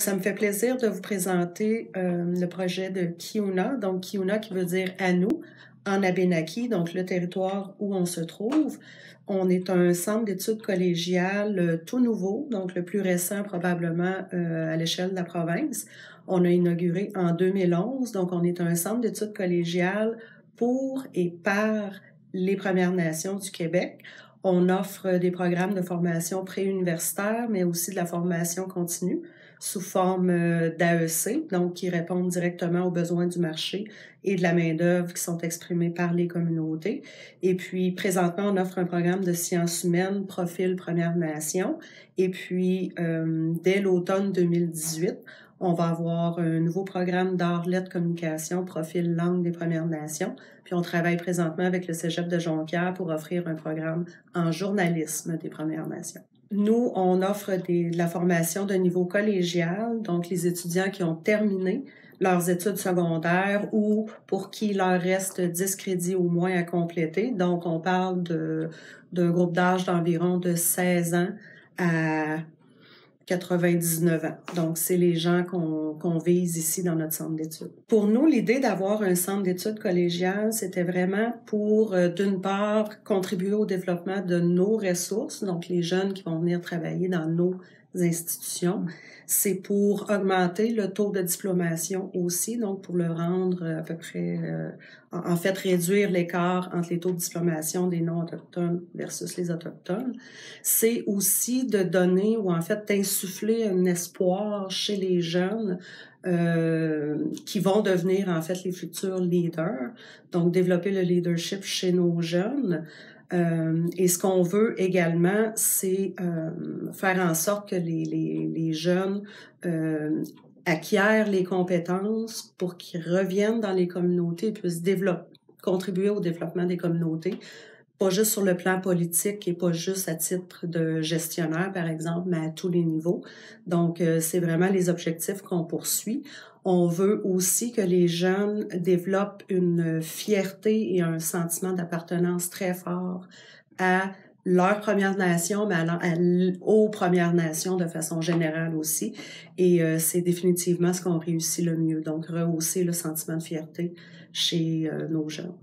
Ça me fait plaisir de vous présenter le projet de Kiuna. Donc, Kiuna qui veut dire à nous, en Abénaki, donc le territoire où on se trouve. On est un centre d'études collégiales tout nouveau, donc le plus récent probablement à l'échelle de la province. On a inauguré en 2011, donc on est un centre d'études collégiales pour et par les Premières Nations du Québec. On offre des programmes de formation préuniversitaire, mais aussi de la formation continue sous forme d'AEC, donc qui répondent directement aux besoins du marché et de la main-d'œuvre qui sont exprimés par les communautés. Et puis, présentement, on offre un programme de sciences humaines, profil Première Nation. Et puis, dès l'automne 2018, on va avoir un nouveau programme d'art, lettres, communication, profil langue des Premières Nations. Puis on travaille présentement avec le Cégep de Jonquière pour offrir un programme en journalisme des Premières Nations. Nous, on offre de la formation de niveau collégial, donc les étudiants qui ont terminé leurs études secondaires ou pour qui il leur reste 10 crédits au moins à compléter. Donc, on parle d'un groupe d'âge d'environ de 16 ans à 99 ans. Donc, c'est les gens qu'on vise ici dans notre centre d'études. Pour nous, l'idée d'avoir un centre d'études collégial, c'était vraiment pour, d'une part, contribuer au développement de nos ressources, donc les jeunes qui vont venir travailler dans nos institutions. C'est pour augmenter le taux de diplomation aussi, donc pour le rendre à peu près, en fait, réduire l'écart entre les taux de diplomation des non-autochtones versus les autochtones. C'est aussi de donner, ou en fait d'insuffler un espoir chez les jeunes qui vont devenir en fait les futurs leaders, donc développer le leadership chez nos jeunes. Et ce qu'on veut également, c'est faire en sorte que les jeunes acquièrent les compétences pour qu'ils reviennent dans les communautés et puissent contribuer au développement des communautés, pas juste sur le plan politique et pas juste à titre de gestionnaire, par exemple, mais à tous les niveaux. Donc, c'est vraiment les objectifs qu'on poursuit. On veut aussi que les jeunes développent une fierté et un sentiment d'appartenance très fort à leur Première Nation, mais aux Premières Nations de façon générale aussi. Et c'est définitivement ce qu'on réussit le mieux. Donc, rehausser le sentiment de fierté chez nos jeunes.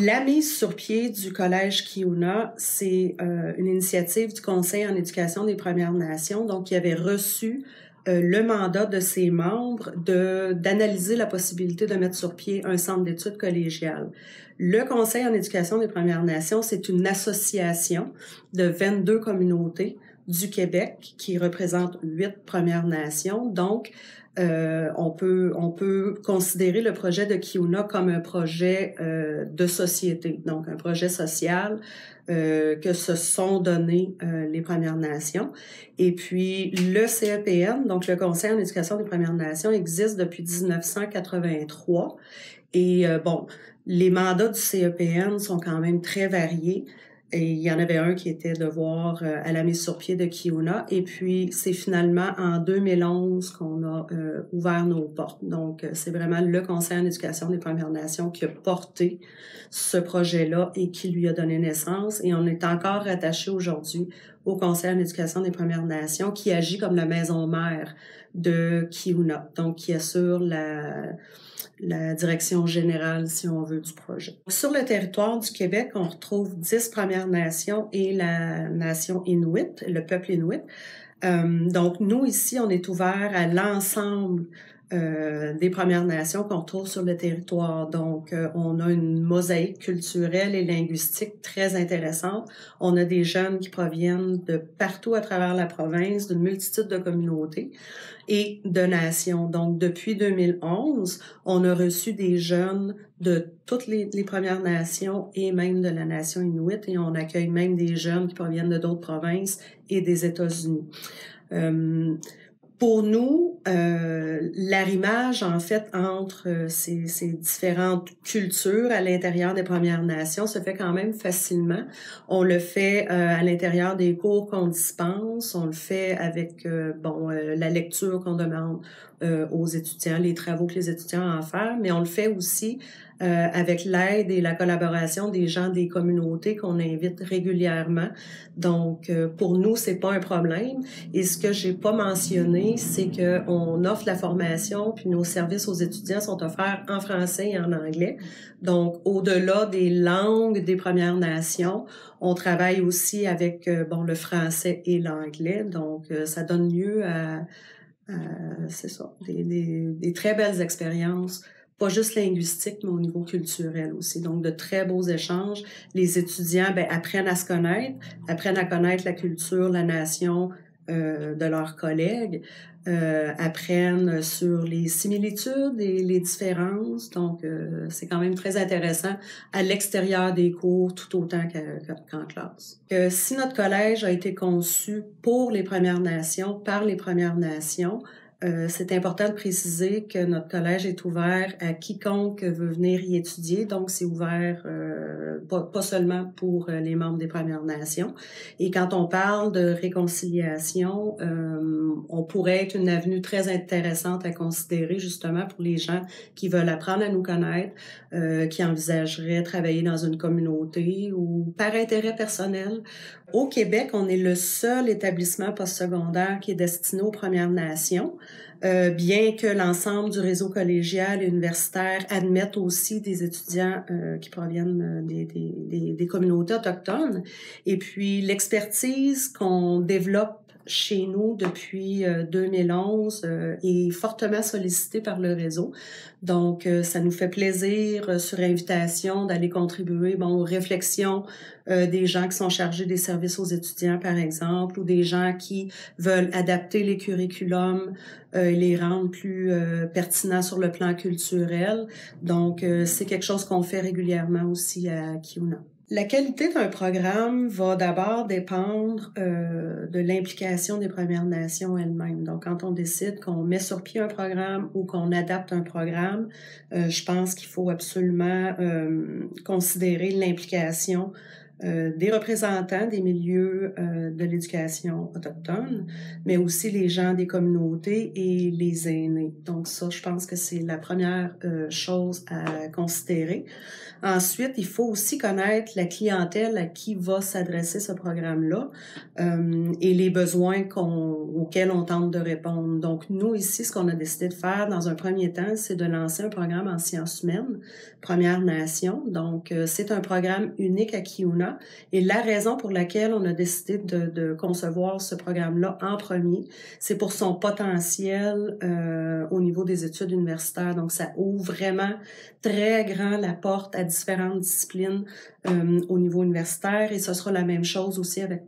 La mise sur pied du Collège Kiuna, c'est une initiative du Conseil en éducation des Premières Nations, donc qui avait reçu le mandat de ses membres d'analyser la possibilité de mettre sur pied un centre d'études collégiales. Le Conseil en éducation des Premières Nations, c'est une association de 22 communautés du Québec qui représente 8 Premières Nations. Donc, on peut considérer le projet de Kiuna comme un projet de société, donc un projet social que se sont donnés les Premières Nations. Et puis, le CEPN, donc le Conseil en éducation des Premières Nations, existe depuis 1983. Et les mandats du CEPN sont quand même très variés. Et il y en avait un qui était de voir à la mise sur pied de Kiuna. Et puis, c'est finalement en 2011 qu'on a ouvert nos portes. Donc, c'est vraiment le Conseil en éducation des Premières Nations qui a porté ce projet-là et qui lui a donné naissance. Et on est encore rattaché aujourd'hui au Conseil en éducation des Premières Nations qui agit comme la maison mère de Kiuna. Donc, qui assure la direction générale, si on veut, du projet. Sur le territoire du Québec, on retrouve 10 Premières Nations et la nation Inuit, le peuple Inuit. Donc, nous, ici, on est ouvert à l'ensemble des Premières Nations qu'on retrouve sur le territoire. Donc, on a une mosaïque culturelle et linguistique très intéressante. On a des jeunes qui proviennent de partout à travers la province, d'une multitude de communautés et de nations. Donc, depuis 2011, on a reçu des jeunes de toutes les Premières Nations et même de la nation Inuit, et on accueille même des jeunes qui proviennent de d'autres provinces et des États-Unis. Pour nous, l'arrimage, en fait, entre ces différentes cultures à l'intérieur des Premières Nations se fait quand même facilement. On le fait à l'intérieur des cours qu'on dispense, on le fait avec la lecture qu'on demande aux étudiants, les travaux que les étudiants ont à faire, mais on le fait aussi avec l'aide et la collaboration des gens des communautés qu'on invite régulièrement. Donc, pour nous, c'est pas un problème. Et ce que j'ai pas mentionné, c'est qu'on offre la formation, puis nos services aux étudiants sont offerts en français et en anglais. Donc, au-delà des langues des Premières Nations, on travaille aussi avec le français et l'anglais. Donc, ça donne lieu à c'est ça, des très belles expériences, pas juste linguistiques, mais au niveau culturel aussi. Donc, de très beaux échanges. Les étudiants apprennent à se connaître, apprennent à connaître la culture, la nation de leurs collègues, apprennent sur les similitudes et les différences. Donc, c'est quand même très intéressant à l'extérieur des cours, tout autant qu'en classe. Si notre collège a été conçu pour les Premières Nations, par les Premières Nations, c'est important de préciser que notre collège est ouvert à quiconque veut venir y étudier. Donc, c'est ouvert pas seulement pour les membres des Premières Nations. Et quand on parle de réconciliation, on pourrait être une avenue très intéressante à considérer justement pour les gens qui veulent apprendre à nous connaître, qui envisageraient travailler dans une communauté ou par intérêt personnel. Au Québec, on est le seul établissement postsecondaire qui est destiné aux Premières Nations, bien que l'ensemble du réseau collégial et universitaire admette aussi des étudiants qui proviennent des communautés autochtones. Et puis, l'expertise qu'on développe chez nous depuis 2011 est fortement sollicitée par le réseau. Donc, ça nous fait plaisir sur invitation d'aller contribuer aux réflexions des gens qui sont chargés des services aux étudiants, par exemple, ou des gens qui veulent adapter les curriculums et les rendre plus pertinents sur le plan culturel. Donc, c'est quelque chose qu'on fait régulièrement aussi à Kiuna. La qualité d'un programme va d'abord dépendre de l'implication des Premières Nations elles-mêmes. Donc, quand on décide qu'on met sur pied un programme ou qu'on adapte un programme, je pense qu'il faut absolument considérer l'implication des représentants des milieux de l'éducation autochtone, mais aussi les gens des communautés et les aînés. Donc ça, je pense que c'est la première chose à considérer. Ensuite, il faut aussi connaître la clientèle à qui va s'adresser ce programme-là et les besoins auxquels on tente de répondre. Donc, nous, ici, ce qu'on a décidé de faire dans un premier temps, c'est de lancer un programme en sciences humaines, Premières Nations. Donc, c'est un programme unique à Kiuna. Et la raison pour laquelle on a décidé de concevoir ce programme-là en premier, c'est pour son potentiel au niveau des études universitaires. Donc, ça ouvre vraiment très grand la porte à différentes disciplines au niveau universitaire et ce sera la même chose aussi avec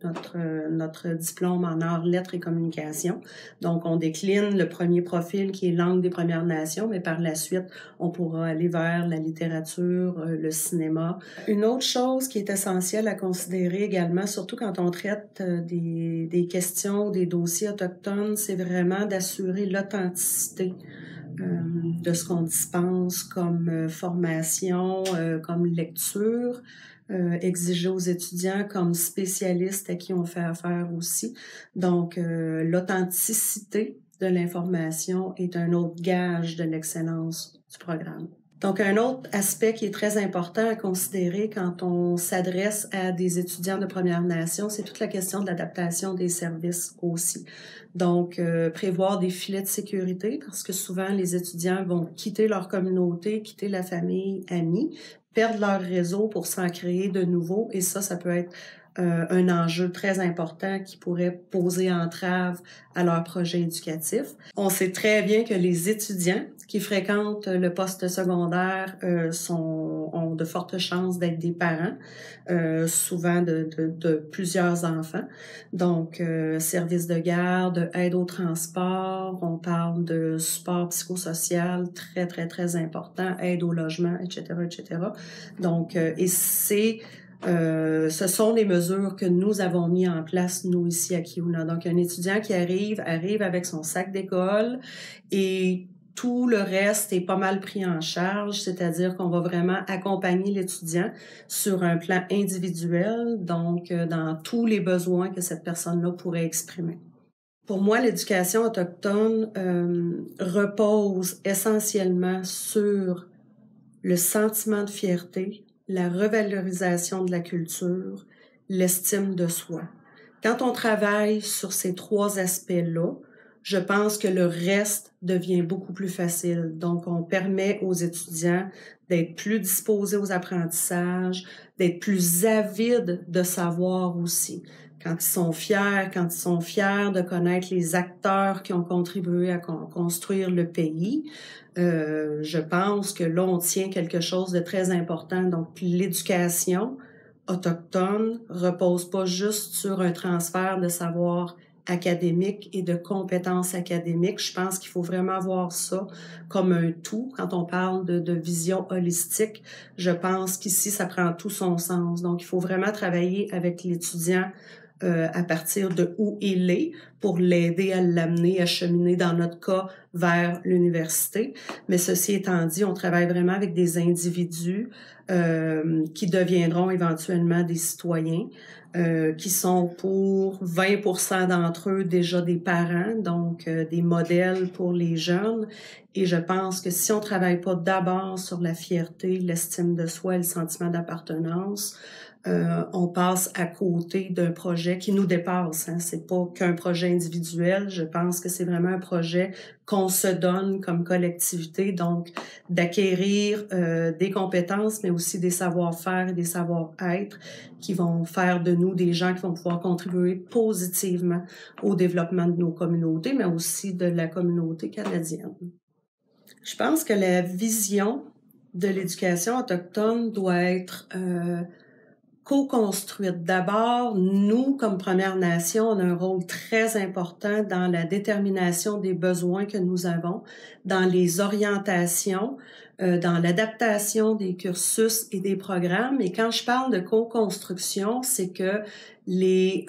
notre diplôme en arts, lettres et communication. Donc, on décline le premier profil qui est langue des Premières Nations, mais par la suite, on pourra aller vers la littérature, le cinéma. Une autre chose qui est essentielle à considérer également, surtout quand on traite des questions, des dossiers autochtones, c'est vraiment d'assurer l'authenticité de ce qu'on dispense comme formation, comme lecture, exiger aux étudiants comme spécialistes à qui on fait affaire aussi. Donc, l'authenticité de l'information est un autre gage de l'excellence du programme. Donc, un autre aspect qui est très important à considérer quand on s'adresse à des étudiants de Premières Nations, c'est toute la question de l'adaptation des services aussi. Donc, prévoir des filets de sécurité parce que souvent, les étudiants vont quitter leur communauté, quitter la famille, amis, perdre leur réseau pour s'en créer de nouveaux et ça peut être un enjeu très important qui pourrait poser entrave à leur projet éducatif. On sait très bien que les étudiants qui fréquentent le poste secondaire ont de fortes chances d'être des parents, souvent de plusieurs enfants. Donc, services de garde, aide au transport, on parle de support psychosocial très, très, très important, aide au logement, etc., etc. Donc, et ce sont des mesures que nous avons mis en place, nous, ici à Kiuna. Donc, un étudiant qui arrive avec son sac d'école et tout le reste est pas mal pris en charge, c'est-à-dire qu'on va vraiment accompagner l'étudiant sur un plan individuel, donc dans tous les besoins que cette personne-là pourrait exprimer. Pour moi, l'éducation autochtone repose essentiellement sur le sentiment de fierté, la revalorisation de la culture, l'estime de soi. Quand on travaille sur ces 3 aspects-là, je pense que le reste devient beaucoup plus facile. Donc, on permet aux étudiants d'être plus disposés aux apprentissages, d'être plus avides de savoir aussi. Quand ils sont fiers de connaître les acteurs qui ont contribué à construire le pays, je pense que là, on tient quelque chose de très important. Donc, l'éducation autochtone repose pas juste sur un transfert de savoir académique et de compétences académiques. Je pense qu'il faut vraiment voir ça comme un tout. Quand on parle de vision holistique, je pense qu'ici, ça prend tout son sens. Donc, il faut vraiment travailler avec l'étudiant à partir de où il est pour l'aider à l'amener, à cheminer, dans notre cas, vers l'université. Mais ceci étant dit, on travaille vraiment avec des individus qui deviendront éventuellement des citoyens, qui sont pour 20% d'entre eux déjà des parents, donc des modèles pour les jeunes. Et je pense que si on travaille pas d'abord sur la fierté, l'estime de soi et le sentiment d'appartenance, on passe à côté d'un projet qui nous dépasse. Hein. C'est pas qu'un projet individuel. Je pense que c'est vraiment un projet qu'on se donne comme collectivité, donc d'acquérir des compétences, mais aussi des savoir-faire et des savoir-être qui vont faire de nous des gens qui vont pouvoir contribuer positivement au développement de nos communautés, mais aussi de la communauté canadienne. Je pense que la vision de l'éducation autochtone doit être co-construite. D'abord, nous, comme Première Nation, on a un rôle très important dans la détermination des besoins que nous avons, dans les orientations, dans l'adaptation des cursus et des programmes. Et quand je parle de co-construction, c'est que les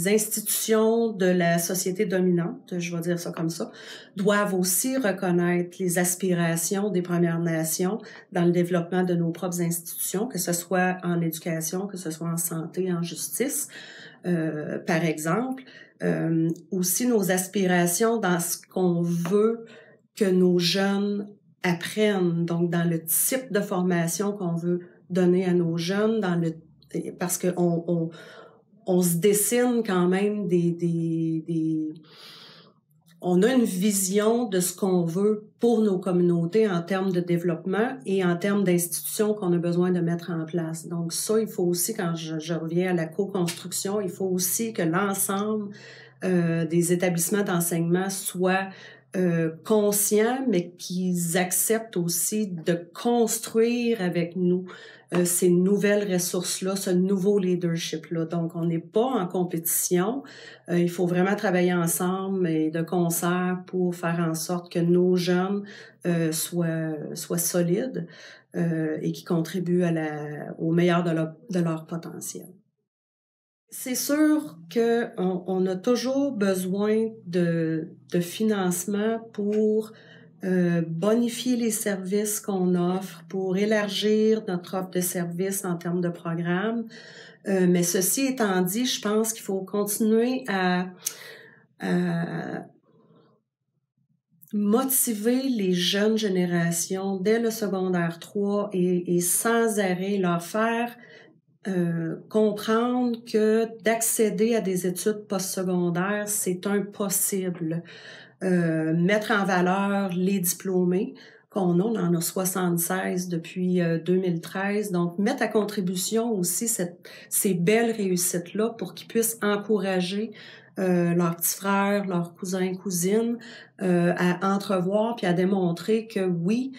institutions de la société dominante, je vais dire ça comme ça, doivent aussi reconnaître les aspirations des Premières Nations dans le développement de nos propres institutions, que ce soit en éducation, que ce soit en santé, en justice, par exemple. Aussi nos aspirations dans ce qu'on veut que nos jeunes apprennent, donc dans le type de formation qu'on veut donner à nos jeunes, parce que on se dessine quand même on a une vision de ce qu'on veut pour nos communautés en termes de développement et en termes d'institutions qu'on a besoin de mettre en place. Donc ça, il faut aussi, quand je reviens à la co-construction, il faut aussi que l'ensemble des établissements d'enseignement soient conscients, mais qu'ils acceptent aussi de construire avec nous ces nouvelles ressources-là, ce nouveau leadership-là. Donc, on n'est pas en compétition. Il faut vraiment travailler ensemble et de concert pour faire en sorte que nos jeunes soient solides et qui contribuent au meilleur de leur potentiel. C'est sûr qu'on a toujours besoin de financement pour bonifier les services qu'on offre, pour élargir notre offre de services en termes de programmes. Mais ceci étant dit, je pense qu'il faut continuer à motiver les jeunes générations dès le secondaire 3 et sans arrêt leur faire comprendre que d'accéder à des études postsecondaires, c'est un possible. Mettre en valeur les diplômés qu'on a, on en a 76 depuis 2013, donc mettre à contribution aussi ces belles réussites-là pour qu'ils puissent encourager leurs petits frères, leurs cousins, cousines à entrevoir puis à démontrer que oui,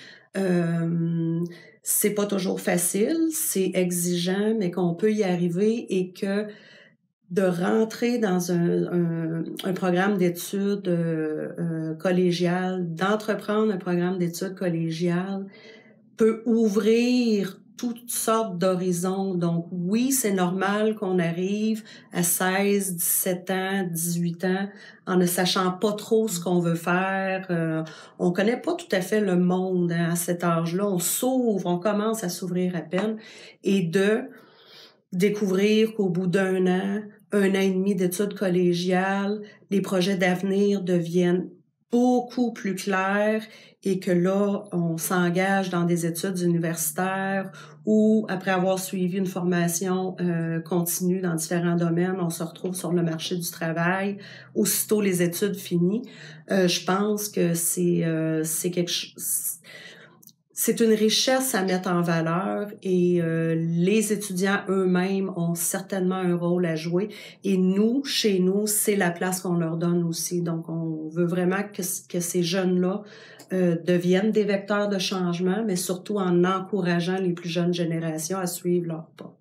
c'est pas toujours facile, c'est exigeant, mais qu'on peut y arriver et que de rentrer dans un programme d'études collégiales, d'entreprendre un programme d'études collégiales peut ouvrir toutes sortes d'horizons. Donc oui, c'est normal qu'on arrive à 16, 17 ans, 18 ans en ne sachant pas trop ce qu'on veut faire. On connaît pas tout à fait le monde hein, à cet âge-là. On commence à s'ouvrir à peine et de découvrir qu'au bout d'un an et demi d'études collégiales, les projets d'avenir deviennent beaucoup plus clair et que là, on s'engage dans des études universitaires ou après avoir suivi une formation continue dans différents domaines, on se retrouve sur le marché du travail aussitôt les études finies. Je pense que c'est quelque chose. C'est une richesse à mettre en valeur et les étudiants eux-mêmes ont certainement un rôle à jouer. Et nous, chez nous, c'est la place qu'on leur donne aussi. Donc, on veut vraiment que ces jeunes-là deviennent des vecteurs de changement, mais surtout en encourageant les plus jeunes générations à suivre leur pas.